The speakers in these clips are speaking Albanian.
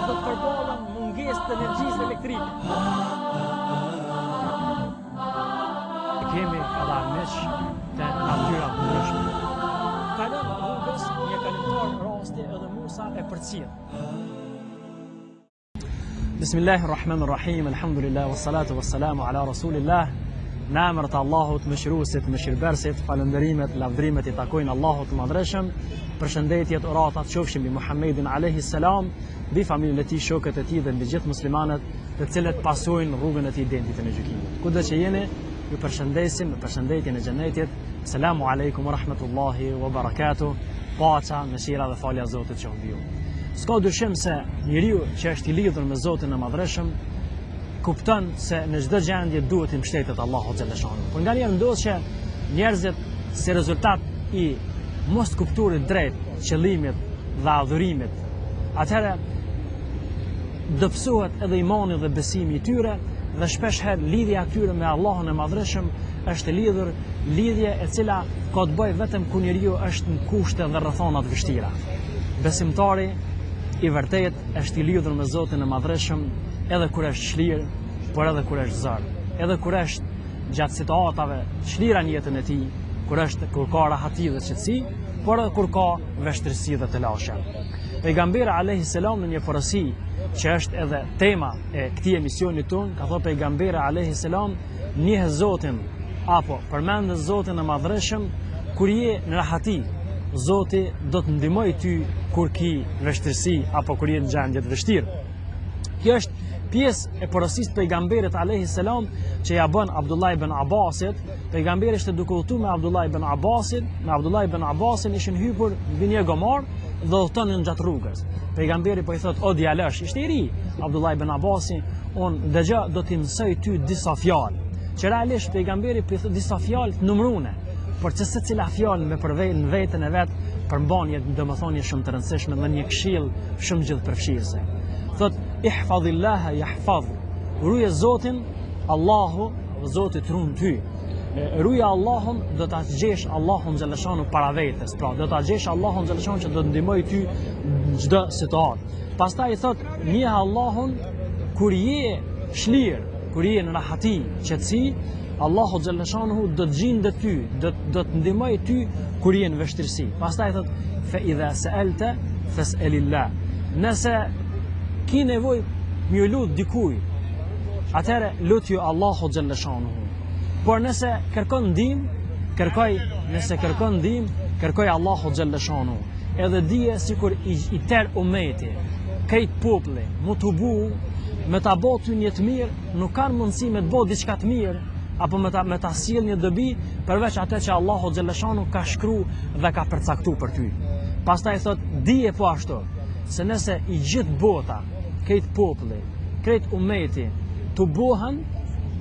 do të përballen mungesë të energjisë elektrike. Kemi edhe armiq të natyra të ndryshme. Kalon rrugës një kalimtar rasti edhe Musa e përcjell. Bismillahirrahmanirrahim, alhamdulillah, wassalatu wassalamu ala rasulillah. Në emër të Allahut, mëshiruesit, mëshirëbërësit, falënderimet, lavdrimet i takojnë Allahut të Madhreshëm. Përshëndetjet, oratat qofshin mbi Muhammedin alayhi salam, mbi familjen e tij, shokët e tij dhe mbi gjithë muslimanët, të cilët pasojnë rrugën e tij deri në ditën e gjykimit. Kudo që jeni, ju përshëndesim me përshëndetjen e xhenetit. Selamu alaikum wa rahmatullahi wa barakatuh. Paça, mëshira dhe falja e Zotit që mbi ju. S'ka dyshim se njeriu që është i lidhur me Zotin e Madhreshëm kupton se në çdo gjendje duhet i mbështetet Allahu xhaleshanu. Por nganjëherë ndodh që njerëzit si rezultat i mos kuptuarit drejt qëllimit dhe adhurimit, atëherë dëpsohet edhe imani dhe besimi i tyre dhe shpesh herë lidhja e tyre me Allahun e Madhreshëm është lidhur lidhje e cila ka të bëjë vetëm kur njeriu është në kushte dhe rrethana të vështira. Besimtari i vërtet është i lidhur me Zotin e Madhreshëm edhe kur është çlir, por edhe kur është zor. Edhe kur është gjatë situatave çlira në jetën e tij, kur ka rahati dhe qetësi, por edhe kur ka vështirësi dhe të lashe. Pejgamberi alayhi salam në një porosi që është edhe tema e këtij emisioni ton, ka thënë pejgamberi alayhi salam, njihe Zotin apo përmend Zotin e Madhreshëm kur je në rahati. Zoti do të ndihmoj ty kur ki vështirësi apo kur je në gjendje të vështirë. Kjo është pjesë e porosisë pejgamberit alayhi salam që ja bën Abdullah ibn Abbasit. Pejgamberi ishte duke udhëtuar me Abdullah ibn Abbasin, me Abdullah ibn Abbasin ishin hypur mbi një gomar dhe udhëtonin gjatë rrugës. Pejgamberi po i thot: "O djalosh", ishte i ri Abdullah ibn Abbasi, "unë dëgjoj do t'i mësoj ty disa fjalë." Që realisht pejgamberi po i thot disa fjalë të numrune, por që secila fjalë me në veten e vet përmban një domethënie shumë të rëndësishme dhe një këshill shumë gjithëpërfshirëse. Thot: "Ihfazillaha yahfaz." Ruje Zotin, Allahu, Zoti të ruan ty. Ruje Allahun, do ta gjesh Allahun xhaleshanu para vetes. Pra, do ta gjesh Allahun xhaleshanu që do të ndihmoj ty në çdo situatë. Pastaj thot: "Njihe Allahun kur je çlir, kur je në rahati, qetësi, Allahu xhaleshanu do të gjindë ty, do të ndihmoj ty kur je në vështirësi." Pastaj thot: "Fa idha sa'alta fas'alillah." Nëse ki nevojë më lut dikujt, atëherë lutju Allahu xhaleshanu. Por nëse kërkon ndihmë, kërkoj Allahu xhaleshanu. Edhe dije sikur i tër umeti, këtë populli, mu të bu, me ta bë ty një të mirë, nuk kanë mundësi me të bë diçka të mirë, apo me ta sjell një dobi përveç atë që Allahu xhaleshanu ka shkruar dhe ka përcaktuar për ty. Pastaj thot: "Dije po ashtu, se nëse i gjithë bota, këtë populli, këtë umeti, të bohen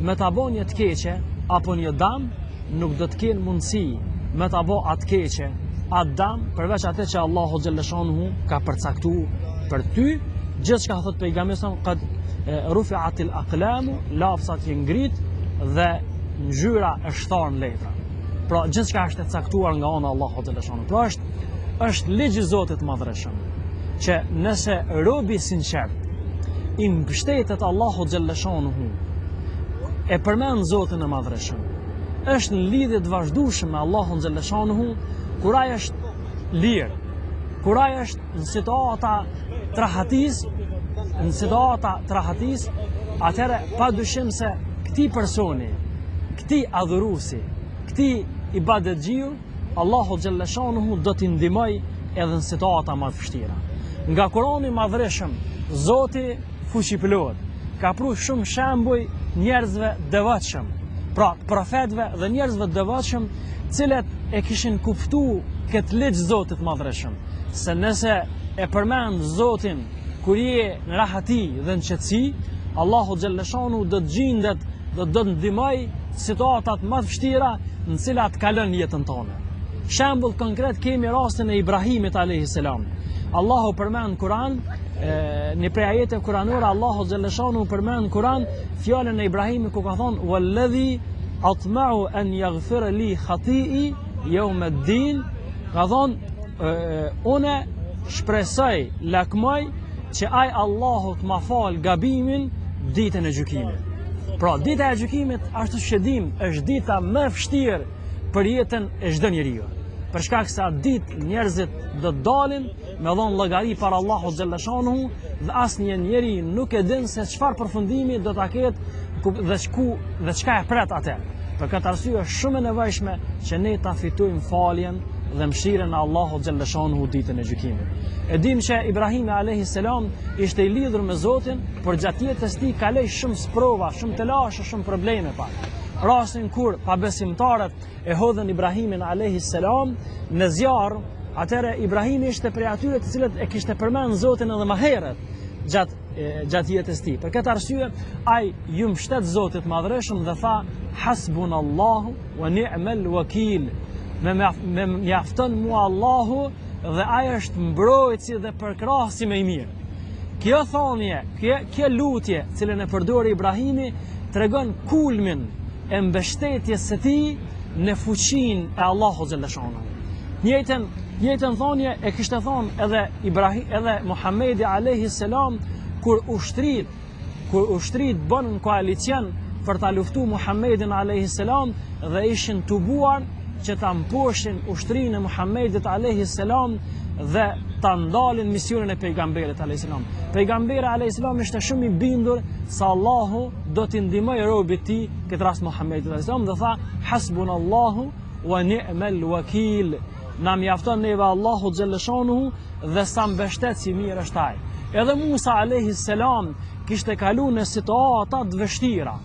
me ta bë një të keqe apo një dam, nuk do të kenë mundësi me ta bë atë keqe, atë dam, përveç atë që Allahu xhaleshanu ka përcaktuar për ty." Gjithçka thot pejgamberi sa qad rufi'atil aqlamu, lafzat janë ngrit dhe ngjyra është thar në letra. Pra gjithçka është e caktuar nga ana Allahu xhaleshanu. Pra është ligji i Zotit Madhreshëm që nëse robi sinqert i mbështetet Allahu xhaleshanu, e përmend Zotin e Madhreshëm, është në lidhje të vazhdueshme me Allahun xhaleshanu, kur ai është lirë, kur ai është në situata të rahatis, atëherë pa dyshim se këtij personi, këtij adhuruesi, këtij ibadetxhiu, Allahu xhaleshanu do t'i ndihmoj edhe në situata më të vështira. Nga Kurani i Madhreshëm, Zoti fuqiplot ka pru shumë shembuj njerëzve devotshëm, pra profetëve dhe njerëzve devotshëm, cilët e kishin kuptuar këtë ligj Zotit Madhreshëm, se nëse e përmend Zotin kur je në rahati dhe në qetësi, Allahu xhaleshanu do të gjendet, do të ndihmoj situatat më të vështira në cilat kalon jetën tonë. Shembull konkret kemi rastin e Ibrahimit alayhi salam. Allahu përmend Kur'an, në prej ajete kuranore Allahu xhaleshanu përmend Kur'an fjalën e Ibrahimit ku ka thonë: "Walladhi atma'u an yaghfira li khati'i yawm ad-din." Ka thonë: "Unë shpresoj, lakmoj që ai Allahu të ma fal gabimin ditën e gjykimit. Pra, dita e gjykimit, ashtu që dim, është dita më e vështirë për jetën e çdo njeriu. Për shkak se atë ditë njerëzit do të dalin me dhënë llogari para Allahut xhalla shanuhu dhe asnjë njeri nuk e din se çfarë përfundimi do ta ketë dhe çka e pret atë. Për këtë arsye është shumë e nevojshme që ne ta fitojmë faljen dhe mëshirën e Allahut xhalla shanuhu ditën e gjykimit. E dim që Ibrahimi alayhis salam ishte i lidhur me Zotin, por gjatë jetës së tij kaloi shumë sprova, shumë telashe, shumë probleme pa. Rastin kur pabesimtarët e hodhën Ibrahimin alayhis salam në zjarr, atëherë Ibrahimi ishte prej atyre të cilët e kishte përmend Zotin edhe më herët gjatë jetës së tij. Për këtë arsye ai ju mbështet Zotit madhreshëm dhe tha hasbunallahu wa ni'mal wakil. Me mjafton mua Allahu dhe ai është mbrojtësi dhe përkrahësi më i mirë. Kjo thonje, kjo lutje, cilën e përdori Ibrahimi, tregon kulmin e mbështetjes së tij në fuqinë e Allahut xhalla shanuhu. Njëjtën thonje e kishte thonë edhe Muhamedi alayhis salam kur ushtrit bënën koalicion për ta luftuar Muhammedin alayhis salam dhe ishin tubuar që ta mposhin ushtrinë e Muhammedit alayhis salam dhe ta ndalin misionin e pejgamberit alayhis salam. Pejgamberi alayhis salam ishte shumë i bindur se Allahu do t'i ndihmojë robit të tij, këtë rast Muhammedit alayhis salam, dhe tha hasbunallahu wa ni'mal wakil. Na mjafton neve Allahu xhalla shanuhu dhe sa mbështetës i mirë është ai. Edhe Musa alayhis salam kishte kaluar në situata të vështira.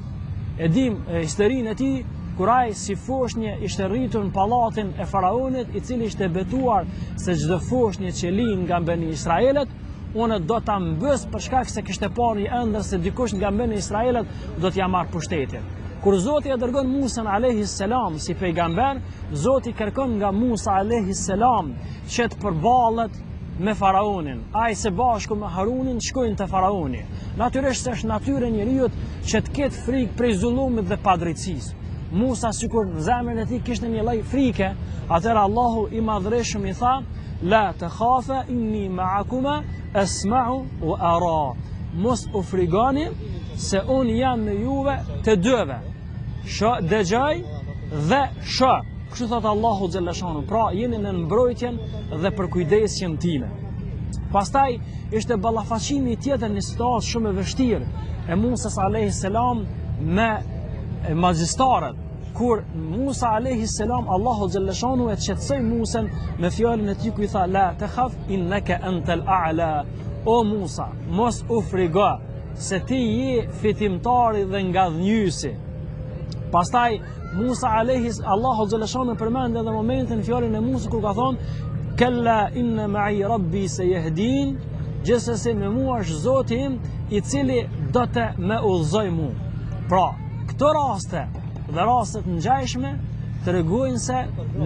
E dim historinë e tij kur ai si foshnjë ishte rritur në pallatin e faraonit, i cili ishte betuar se çdo foshnjë që lin nga Beni Israelit, unë do ta mbës për shkak se kishte parë një ëndër se dikush nga Beni Israelit do t'ja marrë pushtetin. Kur Zoti e dërgon Musa alayhis salam si pejgamber, Zoti kërkon nga Musa alayhis salam që të përballet me faraonin. Ai së bashku me Harunin shkojnë te faraoni. Natyrisht është natyrë e njeriu që të ketë frikë prej zullumit dhe padrejtësisë. Musa sikur në zemrën e tij kishte një lloj frike, atëherë Allahu i madhreshëm i tha: "La takhafa inni ma'akuma asma'u wa ara." Mos u frigoni se unë jam me juve të dyve. Dëgjoj dhe shoh. Kështu thot Allahu xhalla shanu. Pra jeni në mbrojtjen dhe përkujdesjen time. Pastaj ishte ballafaqimi tjetër në situatë shumë e vështirë e Musa alayhis salam me magjistarët. Kur Musa alayhis salam, Allahu xhalla shanu e qetësoi Musën me fjalën e tij ku i tha: "La takhaf innaka antal a'la." O Musa, mos u frigo se ti je fitimtari dhe ngadhnjysi. Pastaj Musa Allahu xhalla shanu përmend edhe momentin fjalën e Musës kur ka thonë: "Kalla inna ma'i rabbi sayahdin." Gjithsesi me mua është Zoti im i cili do të më udhëzoj mua. Pra, këto raste dhe rastet ngjashme tregojnë se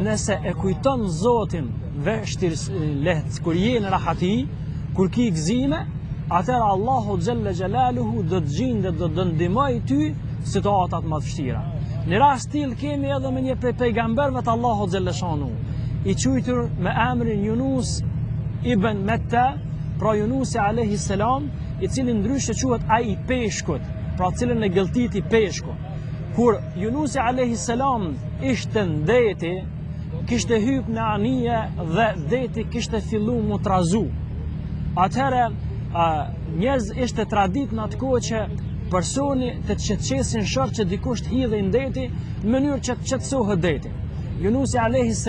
nëse e kujton Zotin vështirësi kur je në rahati, kur ki gëzime, atëherë Allahu xhalla xjalaluhu do të gjindë, do të ndihmojë ty situatat më të vështira. Në rast till kemi edhe me një prej pejgamberëve të Allahut xhalla shanu, i quajtur me emrin Yunus ibn Matta, pra Yunusi alayhis salam, i cili ndryshe quhet ai i peshkut, pra cilën e gëlltiti peshku. Kur Yunusi alayhis salam ishte në deti, kishte hyp në anije dhe deti kishte filluar mu trazu. Atëherë njerëz ishte tradit në atë kohë që personi të qetësin short që dikush të hidhej në deti në mënyrë që të qetësohet deti. Yunusi alayhis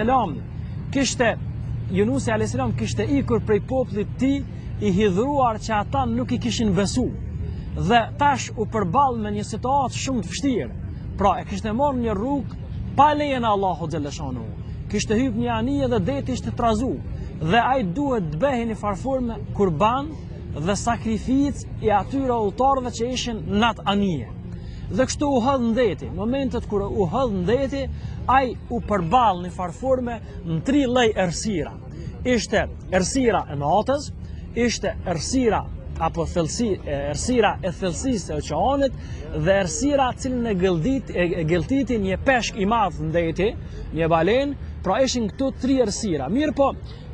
salam kishte ikur prej popullit të tij i hidhruar që ata nuk i kishin besu. Dhe tash u përball me një situatë shumë të vështirë. Pra e kishte marrë një rrugë pa lejen e Allahut xhalla shanu. Kishte hyp një anije dhe deti ishte trazu. Dhe ai duhet të bëhej në farforme kurban dhe sakrificë i atyre udhëtarëve që ishin në atë anije. Dhe kështu u hodh në deti. Momentet kur u hodh në deti, ai u përball në farforme në tri lloj errësira. Ishte errësira e natës, ishte errësira apo errësira e thellësisë së oqeanit dhe errësira cilën e gëlltiti një peshk i madh në deti, një balen, Pra ishin këto 3 errësira. Mirë po,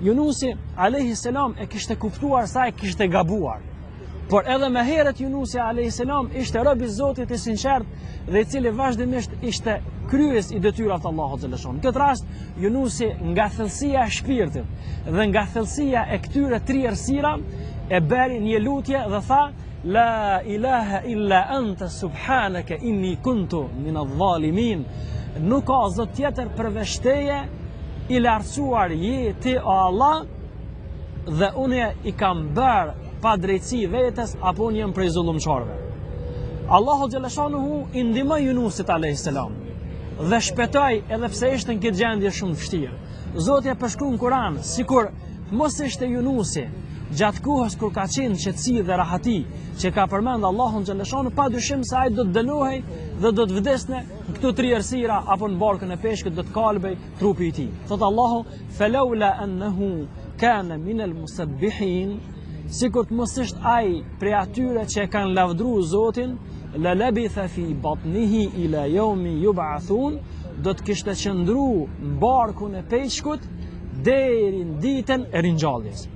Yunusi alayhi salam e kishte kuptuar sa e kishte gabuar. Por edhe më herët Yunusi alayhi salam ishte rob i Zotit i sinqert dhe i cili vazhdimisht ishte kryes i detyrave të Allahut xhaleshon. Në këtë rast Yunusi nga thellësia e shpirtit dhe nga thellësia e këtyre 3 errësira e bëri një lutje dhe tha: La ilaha illa anta subhanaka inni kuntu min adh-dhalimin. Nuk ka zot tjetër përveç teje, i lartësuar je ti o Allah, dhe unë i kam bërë pa drejtësi vetes apo unë jam prej zullumçarëve. Allahu xhaleshanuhu i ndihmoi Yunusit alayhis salam dhe shpëtoi edhe pse ishte në këtë gjendje shumë vështirë. Zoti e përshkruan në Kur'an sikur mos ishte Yunusi gjatë kohës kur ka qenë qetësi dhe rahati që ka përmend Allahun xhaleshanu, padyshim se ai do të dënohej dhe do të vdesne në këto 3 errësira apo në barkën e peshkët do të kalbej trupi i tij. Thot Allahu: "Falawla annahu kana min al-musabbihin", sikur të mos është ai prej atyre që e kanë lavdruar Zotin, la labitha fi batnihi ila yawmi yub'athun, do të kishte qëndru në barkun e peshkut deri në ditën e ringjalljes.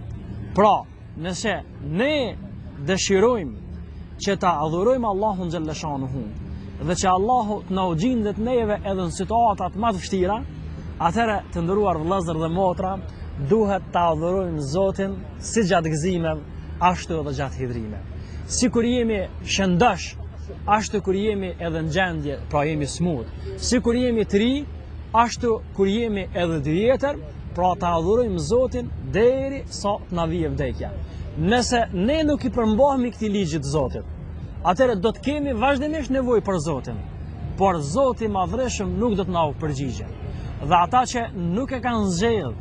Pra, nëse ne dëshirojmë që ta adhurojmë Allahun xhaleshanuhu dhe që Allahu të na u gjendet neve edhe në situata më të vështira, atëherë të nderuar vëllezër dhe motra, duhet ta adhurojmë Zotin si gjatë gëzimeve, ashtu edhe gjatë hidhrimeve. Si kur jemi shëndosh, ashtu kur jemi edhe në gjendje, pra jemi smut. Si kur jemi të ri, ashtu kur jemi edhe të vjetër, pra ta adhurojmë Zotin deri sa të na vijë vdekja. Nëse ne nuk i përmbahemi këtij ligjit të Zotit, atëherë do të kemi vazhdimisht nevojë për Zotin, por Zoti i Madhreshëm nuk do të na u përgjigjë. Dhe ata që nuk e kanë zgjedhur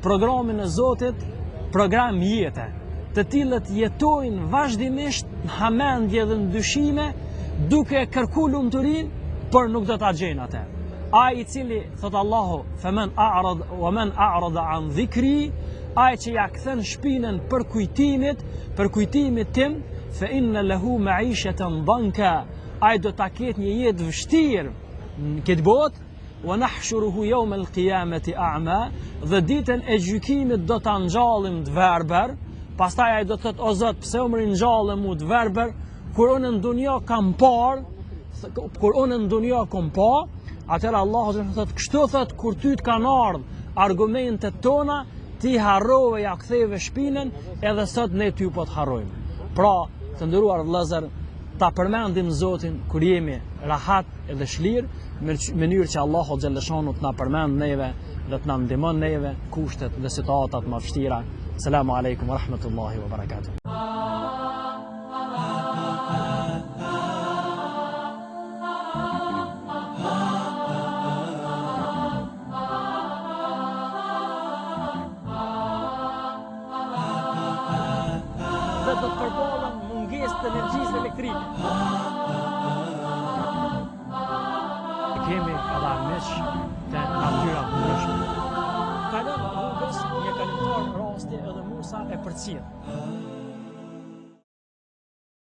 programin e Zotit, program jete, të cilët jetojnë vazhdimisht në hamendje dhe në dyshime, duke kërkuar lumturinë, por nuk do ta gjejnë atë. Ai i cili, thot Allahu, "Faman a'rad wa man a'rada an dhikri", ai që ja kthen shpinën për kujtimit tim, fa inna lahu ma'ishatan danka, ai do ta ketë një jetë vështirë në këtë botë, wa nahshuruhu yawm al-qiyamati a'ma, dhe ditën e gjykimit do ta ngjallim të verbër. Pastaj ai do të thotë: O Zot, pse u ringjallëm mu të verbër, kur unë në dunja kam parë, kur unë në dunja kam pa. Atëherë Allahu do të thotë: kështu thot, kur ty të kanë ardhur argumentet tona, ti harrove, ja ktheve shpinën, edhe sot ne ty po të harrojmë. Pra, të nderuar vëllezër, ta përmendim Zotin kur jemi rahat edhe shlir, në mënyrë që Allahu xhaleshanu të na përmend neve dhe të na ndihmon neve kushtet dhe situatat më vështira. Selamu alaikum wa rahmatullahi wa barakatuh. Dhe do të përballen mungesë të energjisë elektrike. Kemi edhe armiq të natyra ndryshme. Kalon rrugës një kalimtar rasti edhe Musa e përcjell.